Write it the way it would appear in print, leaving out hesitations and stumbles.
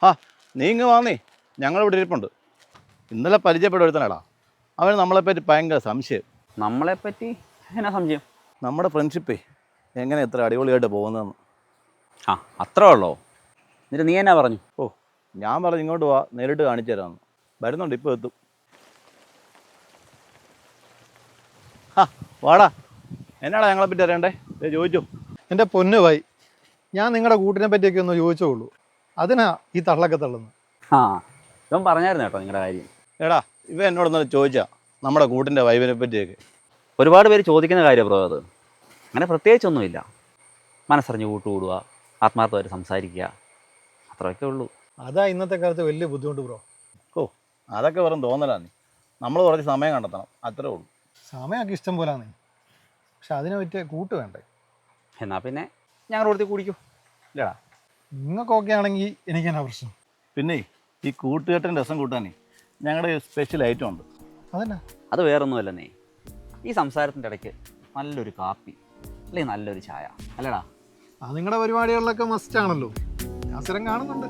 ആ നീ ഇങ്ങ് വാന്നേ, ഞങ്ങളിവിടെ ഇരിപ്പുണ്ട്. ഇന്നലെ പരിചയപ്പെടുത്തണേടാ, അവന് നമ്മളെപ്പറ്റി ഭയങ്കര സംശയം. നമ്മളെപ്പറ്റി എന്നാ സംശയം? നമ്മുടെ ഫ്രണ്ട്ഷിപ്പേ എങ്ങനെ ഇത്ര അടിപൊളിയായിട്ട് പോകുന്നതെന്ന്. ആ അത്രേ ഉള്ളോ? എന്നിട്ട് നീ എന്നാ പറഞ്ഞു? ഓ, ഞാൻ പറഞ്ഞു ഇങ്ങോട്ട് വാ, നേരിട്ട് കാണിച്ചു തരാമെന്ന്. വരുന്നുണ്ട്, ഇപ്പോൾ എത്തും. ആ വാടാ, എന്നാടാ ഞങ്ങളെപ്പറ്റി അറിയണ്ടേ? ചോദിച്ചു. എൻ്റെ പൊന്നു ഭായി, ഞാൻ നിങ്ങളുടെ കൂട്ടിനെ പറ്റിയൊക്കെ ഒന്ന് ചോദിച്ചോളൂ. അതിനാ ഈ തള്ളൊക്കെ തള്ളുന്നത്. ആ ഇവൻ പറഞ്ഞായിരുന്നു കേട്ടോ നിങ്ങളുടെ കാര്യം. എടാ, ഇവ എന്നോടൊന്ന് ചോദിച്ചാ നമ്മുടെ കൂട്ടിൻ്റെ വൈബിനെ പറ്റിയൊക്കെ. ഒരുപാട് പേര് ചോദിക്കുന്ന കാര്യം ബ്രോ അത്. അങ്ങനെ പ്രത്യേകിച്ചൊന്നുമില്ല. മനസ്സറിഞ്ഞ് കൂട്ടുകൂടുക, ആത്മാർത്ഥമായിട്ട് സംസാരിക്കുക, അത്രയൊക്കെ ഉള്ളൂ. അതാ ഇന്നത്തെ കാലത്ത് വലിയ ബുദ്ധിമുട്ട് ബ്രോ. ഓ, അതൊക്കെ വെറും തോന്നലാണ്. നമ്മൾ കുറച്ച് സമയം കണ്ടെത്തണം, അത്രേ ഉള്ളൂ. സമയമൊക്കെ ഇഷ്ടം പോലാന്നേ, പക്ഷെ അതിനെ പറ്റിയ കൂട്ട് വേണ്ടേ. എന്നാൽ പിന്നെ ഞങ്ങളുടെ കൂടുതൽ കുടിക്കൂ. ഇല്ലടാ, നിങ്ങൾക്കൊക്കെ ആണെങ്കിൽ എനിക്കെന്നാ പ്രശ്നം. പിന്നെ ഈ കൂട്ടുകെട്ടിൻ്റെ രസം കൂട്ടാനേ ഞങ്ങളുടെ സ്പെഷ്യൽ ഐറ്റം ഉണ്ട്. അതന്നെ. അത് വേറൊന്നുമല്ലെന്നേ, ഈ സംസാരത്തിൻ്റെ ഇടയ്ക്ക് നല്ലൊരു കാപ്പി അല്ലെങ്കിൽ നല്ലൊരു ചായ അല്ലടാ. അത് നിങ്ങളുടെ പരിപാടികളിലൊക്കെ മസ്റ്റ് ആണല്ലോ, ഞാൻ സ്ഥിരം കാണുന്നുണ്ട്.